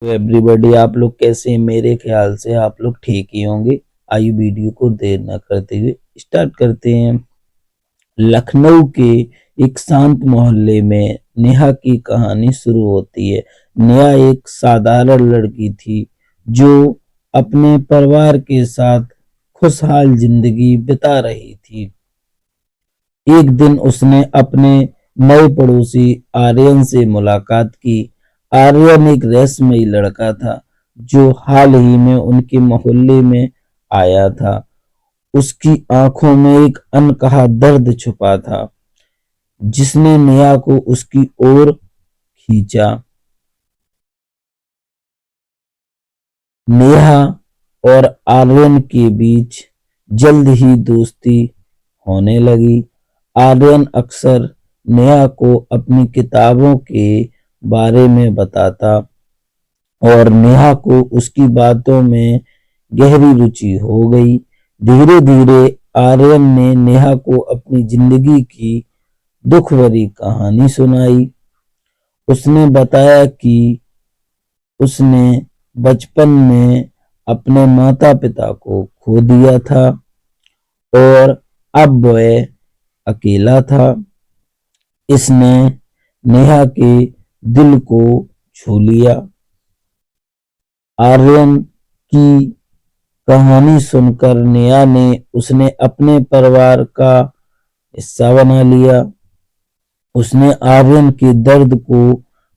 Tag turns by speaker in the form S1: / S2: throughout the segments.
S1: तो एवरीबॉडी, आप लोग कैसे हैं? मेरे ख्याल से आप लोग ठीक ही होंगे। आइए वीडियो को देर न करते हुए स्टार्ट करते हैं। लखनऊ के एक शांत मोहल्ले में नेहा की कहानी शुरू होती है। नेहा एक साधारण लड़की थी जो अपने परिवार के साथ खुशहाल जिंदगी बिता रही थी। एक दिन उसने अपने नए पड़ोसी आर्यन से मुलाकात की। आर्यन एक रहस्यमयी लड़का था जो हाल ही में उनके मोहल्ले में आया था। उसकी आंखों में एक अनकहा दर्द छुपा था जिसने नेहा को उसकी ओर खींचा। नेहा और आर्यन के बीच जल्द ही दोस्ती होने लगी। आर्यन अक्सर नेहा को अपनी किताबों के बारे में बताता और नेहा को उसकी बातों में गहरी रुचि हो गई। धीरे धीरे आर्यन ने नेहा को अपनी जिंदगी की दुख भरी कहानी सुनाई। उसने बताया कि उसने बचपन में अपने माता पिता को खो दिया था और अब वह अकेला था। इसने नेहा के दिल को छू लिया। आर्यन की कहानी सुनकर नेहा ने उसने अपने परिवार का हिस्सा बना लिया। उसने आर्यन के दर्द को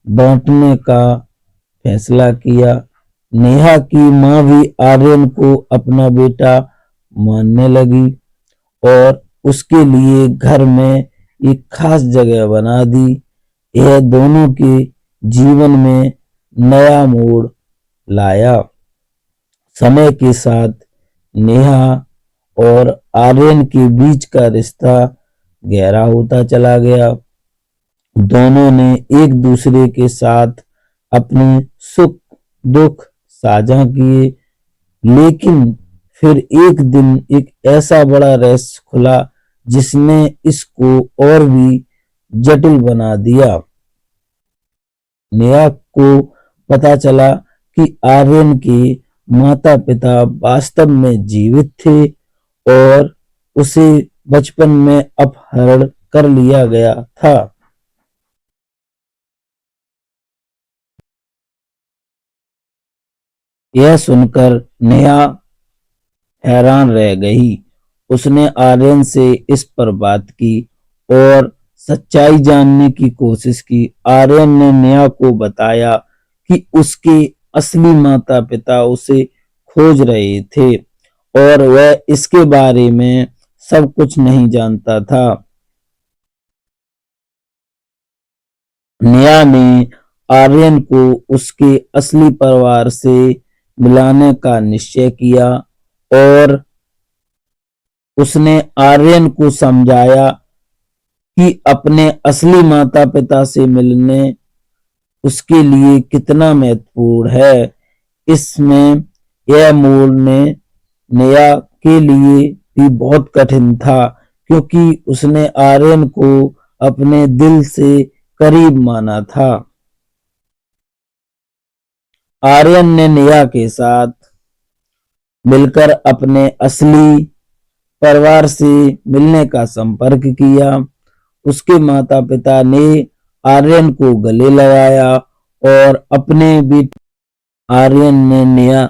S1: बांटने का फैसला किया। नेहा की माँ भी आर्यन को अपना बेटा मानने लगी और उसके लिए घर में एक खास जगह बना दी। यह दोनों के जीवन में नया मोड़ लाया। समय के साथ नेहा और आर्यन के बीच का रिश्ता गहरा होता चला गया। दोनों ने एक दूसरे के साथ अपने सुख दुख साझा किए, लेकिन फिर एक दिन एक ऐसा बड़ा रहस्य खुला जिसने इसको और भी जटिल बना दिया। नेहा को पता चला कि आर्यन के माता पिता वास्तव में जीवित थे और उसे बचपन में अपहरण कर लिया गया था। यह सुनकर नेहा हैरान रह गई। उसने आर्यन से इस पर बात की और सच्चाई जानने की कोशिश की। आर्यन ने नेहा को बताया कि उसके असली माता पिता उसे खोज रहे थे और वह इसके बारे में सब कुछ नहीं जानता था। नेहा ने आर्यन को उसके असली परिवार से मिलाने का निश्चय किया और उसने आर्यन को समझाया कि अपने असली माता पिता से मिलने उसके लिए कितना महत्वपूर्ण है। इसमें यह मोड़ ने नेहा के लिए भी बहुत कठिन था क्योंकि उसने आर्यन को अपने दिल से करीब माना था। आर्यन ने नेहा के साथ मिलकर अपने असली परिवार से मिलने का संपर्क किया। उसके माता पिता ने आर्यन को गले लगाया और अपने बेटे आर्यन ने नेहा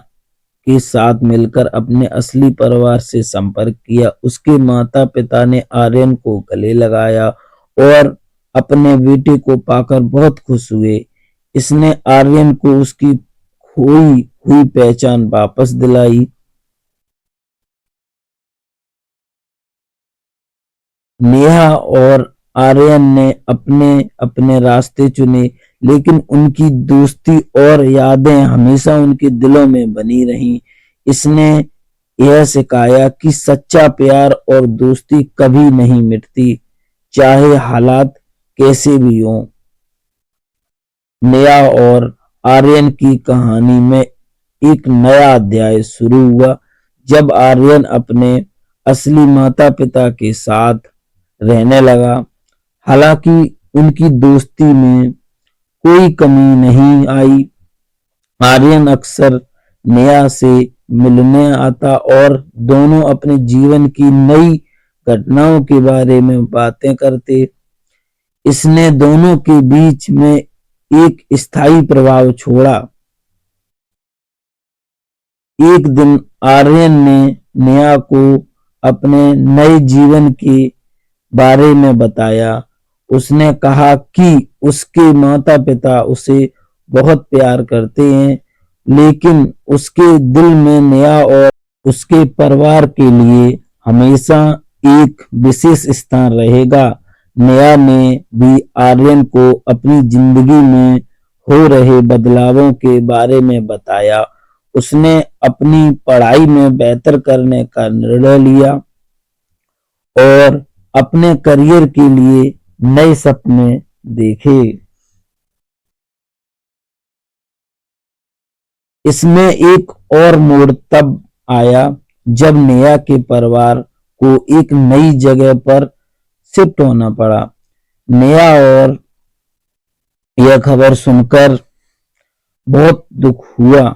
S1: के साथ मिलकर अपने असली परिवार से संपर्क किया। उसके माता पिता ने आर्यन को गले लगाया और अपने बेटे को पाकर बहुत खुश हुए। इसने आर्यन को उसकी खोई हुई पहचान वापस दिलाई। नेहा और आर्यन ने अपने अपने रास्ते चुने, लेकिन उनकी दोस्ती और यादें हमेशा उनके दिलों में बनी रहीं। इसने यह सिखाया कि सच्चा प्यार और दोस्ती कभी नहीं मिटती, चाहे हालात कैसे भी हों। नेहा और आर्यन की कहानी में एक नया अध्याय शुरू हुआ जब आर्यन अपने असली माता पिता के साथ रहने लगा। हालांकि उनकी दोस्ती में कोई कमी नहीं आई। आर्यन अक्सर नेहा से मिलने आता और दोनों अपने जीवन की नई घटनाओं के बारे में बातें करते। इसने दोनों के बीच में एक स्थायी प्रभाव छोड़ा। एक दिन आर्यन ने नेहा को अपने नए जीवन के बारे में बताया। उसने कहा कि उसके माता-पिता उसे बहुत प्यार करते हैं, लेकिन उसके दिल में नेहा और उसके परिवार के लिए हमेशा एक विशेष स्थान रहेगा। नेहा ने भी आर्यन को अपनी जिंदगी में हो रहे बदलावों के बारे में बताया। उसने अपनी पढ़ाई में बेहतर करने का निर्णय लिया और अपने करियर के लिए नए सपने देखे। इसमें एक और मोड़ तब आया जब नेहा के परिवार को एक नई जगह पर शिफ्ट होना पड़ा। नेहा और यह खबर सुनकर बहुत दुख हुआ,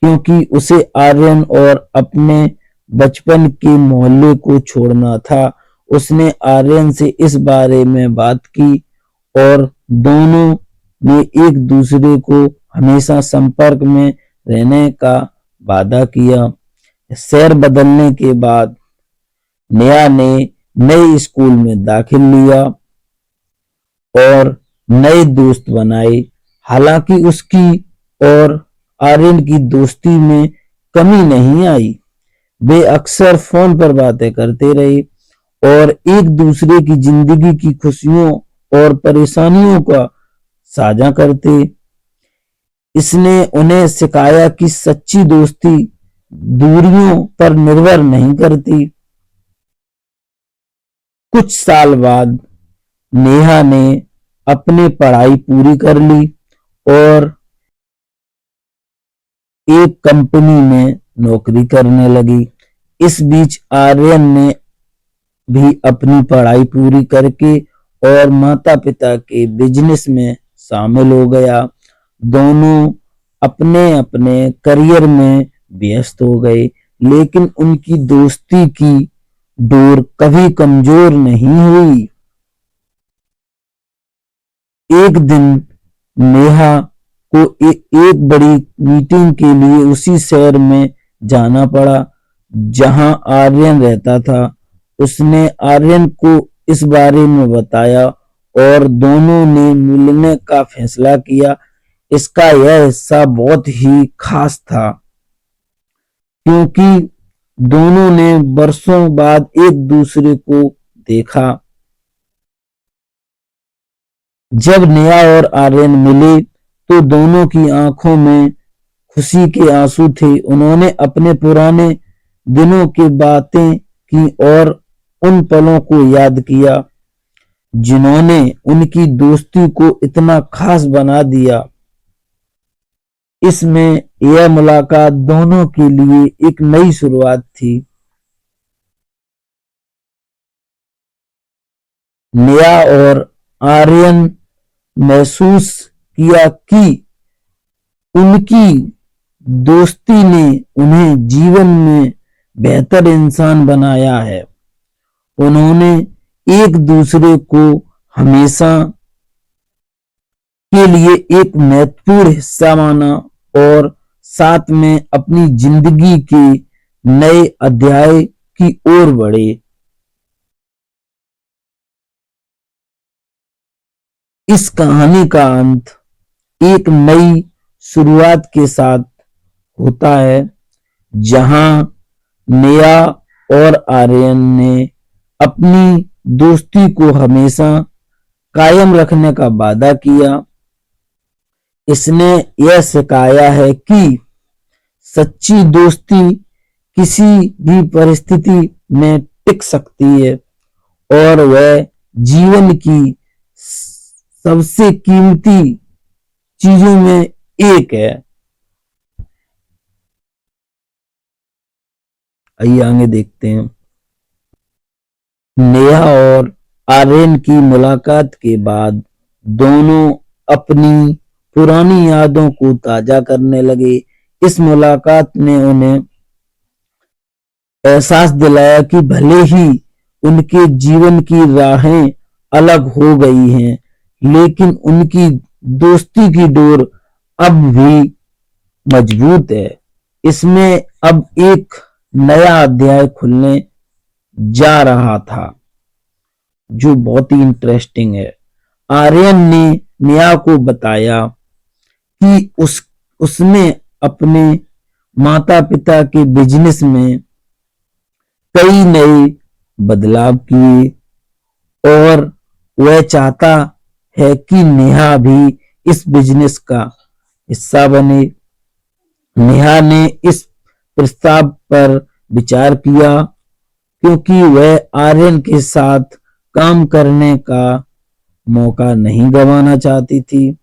S1: क्योंकि उसे आर्यन और अपने बचपन के मोहल्ले को छोड़ना था। उसने आर्यन से इस बारे में बात की और दोनों ने एक दूसरे को हमेशा संपर्क में रहने का वादा किया। शहर बदलने के बाद नेहा ने नए स्कूल में दाखिल लिया और नए दोस्त बनाए। हालांकि उसकी और आर्यन की दोस्ती में कमी नहीं आई। वे अक्सर फोन पर बातें करते रहे और एक दूसरे की जिंदगी की खुशियों और परेशानियों का साझा करते। इसने उन्हें सिखाया कि सच्ची दोस्ती दूरियों पर निर्भर नहीं करती। कुछ साल बाद नेहा ने अपनी पढ़ाई पूरी कर ली और एक कंपनी में नौकरी करने लगी। इस बीच आर्यन ने भी अपनी पढ़ाई पूरी करके और माता-पिता के बिजनेस में शामिल हो गया। दोनों अपने-अपने करियर में व्यस्त हो गए, लेकिन उनकी दोस्ती की डोर कभी कमजोर नहीं हुई। एक दिन नेहा को एक बड़ी मीटिंग के लिए उसी शहर में जाना पड़ा जहां आर्यन रहता था। उसने आर्यन को इस बारे में बताया और दोनों ने मिलने का फैसला किया। इसका यह हिस्सा बहुत ही खास था, क्योंकि दोनों ने वर्षों बाद एक दूसरे को देखा। जब नेहा और आर्यन मिले तो दोनों की आंखों में खुशी के आंसू थे। उन्होंने अपने पुराने दिनों की बातें की और उन पलों को याद किया जिन्होंने उनकी दोस्ती को इतना खास बना दिया। इसमें यह मुलाकात दोनों के लिए एक नई शुरुआत थी। नेहा और आर्यन महसूस किया कि उनकी दोस्ती ने उन्हें जीवन में बेहतर इंसान बनाया है। उन्होंने एक दूसरे को हमेशा के लिए एक महत्वपूर्ण हिस्सा माना और साथ में अपनी जिंदगी के नए अध्याय की ओर बढ़े। इस कहानी का अंत एक नई शुरुआत के साथ होता है, जहां नेहा और आर्यन ने अपनी दोस्ती को हमेशा कायम रखने का वादा किया। इसने यह सिखाया है कि सच्ची दोस्ती किसी भी परिस्थिति में टिक सकती है और वह जीवन की सबसे कीमती चीजों में एक है। आइए आगे देखते हैं। नेहा और आर्यन की मुलाकात के बाद दोनों अपनी पुरानी यादों को ताजा करने लगे। इस मुलाकात ने उन्हें एहसास दिलाया कि भले ही उनके जीवन की राहें अलग हो गई हैं, लेकिन उनकी दोस्ती की डोर अब भी मजबूत है। इसमें अब एक नया अध्याय खुलने जा रहा था, जो बहुत ही इंटरेस्टिंग है। आर्यन ने नेहा को बताया कि उसने अपने माता पिता के बिजनेस में कई नए बदलाव किए और वह चाहता है कि नेहा भी इस बिजनेस का हिस्सा बने। नेहा ने इस प्रस्ताव पर विचार किया क्योंकि वह आर्यन के साथ काम करने का मौका नहीं गंवाना चाहती थी।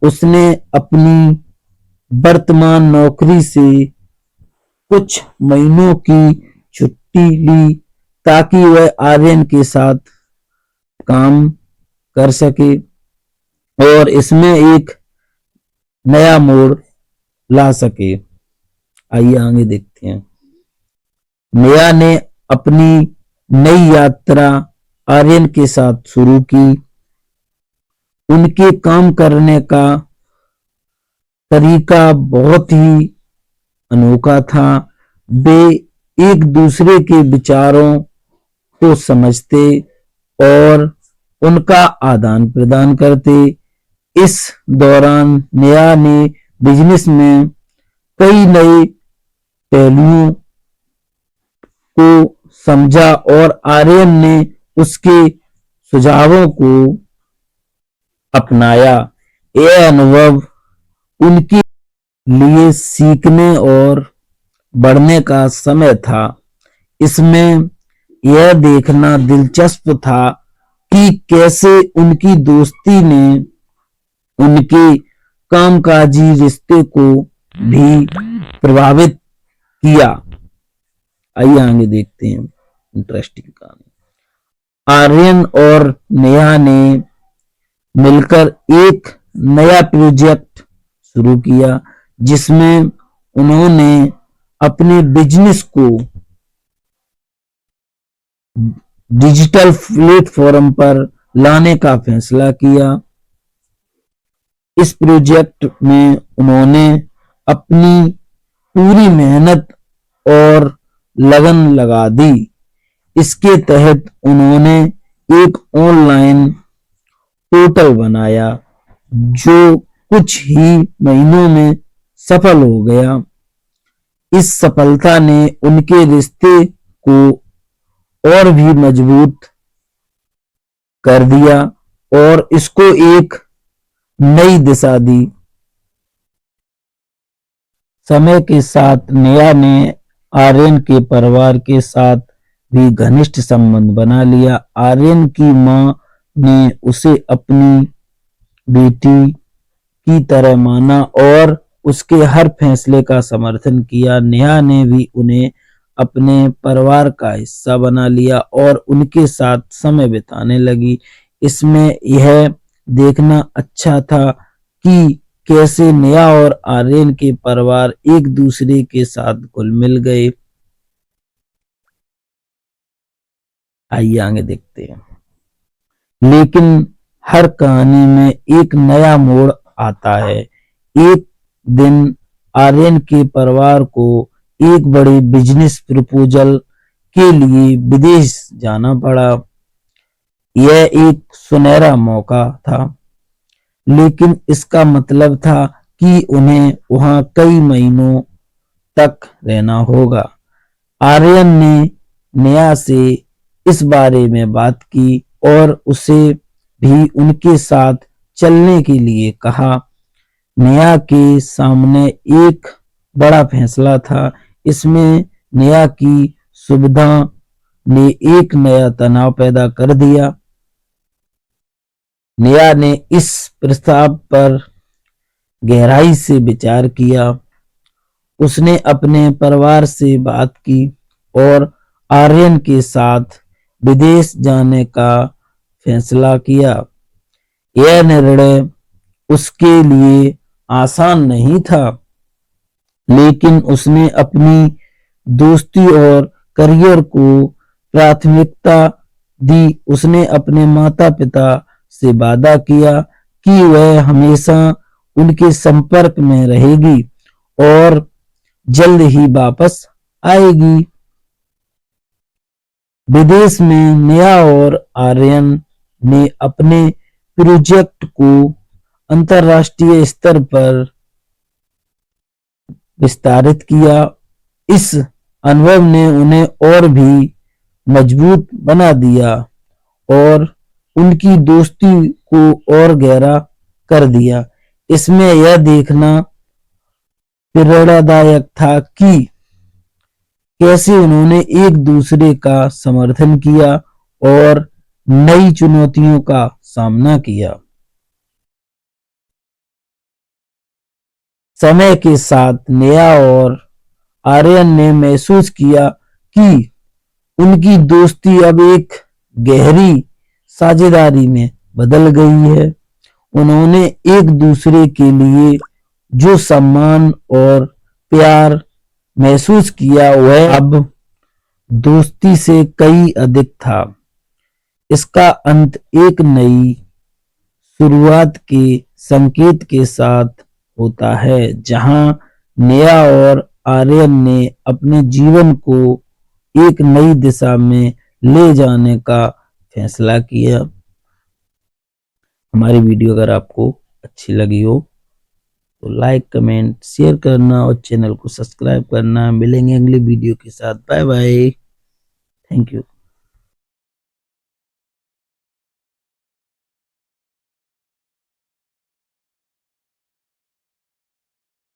S1: उसने अपनी वर्तमान नौकरी से कुछ महीनों की छुट्टी ली ताकि वह आर्यन के साथ काम कर सके और इसमें एक नया मोड़ ला सके। आइए आगे देखते हैं। नेहा ने अपनी नई यात्रा आर्यन के साथ शुरू की। उनके काम करने का तरीका बहुत ही अनोखा था। वे एक दूसरे के विचारों को समझते और उनका आदान प्रदान करते। इस दौरान नेहा ने बिजनेस में कई नए पहलुओं को समझा और आर्यन ने उसके सुझावों को अपनाया। यह अनुभव उनके लिए सीखने और बढ़ने का समय था। इसमें यह देखना दिलचस्प था कि कैसे उनकी दोस्ती ने उनके कामकाजी रिश्ते को भी प्रभावित किया। आइए आगे देखते हैं इंटरेस्टिंग कहानी। आर्यन और नेहा ने मिलकर एक नया प्रोजेक्ट शुरू किया जिसमें उन्होंने अपने बिजनेस को डिजिटल प्लेटफॉर्म पर लाने का फैसला किया। इस प्रोजेक्ट में उन्होंने अपनी पूरी मेहनत और लगन लगा दी। इसके तहत उन्होंने एक ऑनलाइन पोर्टल बनाया जो कुछ ही महीनों में सफल हो गया। इस सफलता ने उनके रिश्ते को और भी मजबूत कर दिया और इसको एक नई दिशा दी। समय के साथ नेहा ने आर्यन के परिवार के साथ भी घनिष्ठ संबंध बना लिया। आर्यन की मां ने उसे अपनी बेटी की तरह माना और उसके हर फैसले का समर्थन किया। नेहा ने भी उन्हें अपने परिवार का हिस्सा बना लिया और उनके साथ समय बिताने लगी। इसमें यह देखना अच्छा था कि कैसे नेहा और आर्यन के परिवार एक दूसरे के साथ घुल मिल गए। आइए आगे देखते हैं। लेकिन हर कहानी में एक नया मोड़ आता है। एक दिन आर्यन के परिवार को एक बड़े बिजनेस प्रपोजल के लिए विदेश जाना पड़ा। यह एक सुनहरा मौका था, लेकिन इसका मतलब था कि उन्हें वहां कई महीनों तक रहना होगा। आर्यन ने नेहा से इस बारे में बात की और उसे भी उनके साथ चलने के लिए कहा। नेहा के सामने एक बड़ा फैसला था। इसमें नेहा की सुविधा ने एक नया तनाव पैदा कर दिया। नेहा ने इस प्रस्ताव पर गहराई से विचार किया। उसने अपने परिवार से बात की और आर्यन के साथ विदेश जाने का फैसला किया। यह निर्णय उसके लिए आसान नहीं था, लेकिन उसने अपनी दोस्ती और करियर को प्राथमिकता दी। उसने अपने माता-पिता से वादा किया कि वह हमेशा उनके संपर्क में रहेगी और जल्द ही वापस आएगी। विदेश में नेहा और आर्यन ने अपने प्रोजेक्ट को अंतर्राष्ट्रीय स्तर पर विस्तारित किया। इस अनुभव ने उन्हें और भी मजबूत बना दिया और उनकी दोस्ती को और गहरा कर दिया। इसमें यह देखना प्रेरणादायक था कि कैसे उन्होंने एक दूसरे का समर्थन किया और नई चुनौतियों का सामना किया। समय के साथ नेहा और आर्यन ने महसूस किया कि उनकी दोस्ती अब एक गहरी साझेदारी में बदल गई है। उन्होंने एक दूसरे के लिए जो सम्मान और प्यार महसूस किया वह अब दोस्ती से कई अधिक था। इसका अंत एक नई शुरुआत के संकेत के साथ होता है, जहां नेहा और आर्यन ने अपने जीवन को एक नई दिशा में ले जाने का फैसला किया। हमारी वीडियो अगर आपको अच्छी लगी हो तो लाइक, कमेंट, शेयर करना और चैनल को सब्सक्राइब करना। मिलेंगे अगली वीडियो के साथ। Bye bye. Thank you.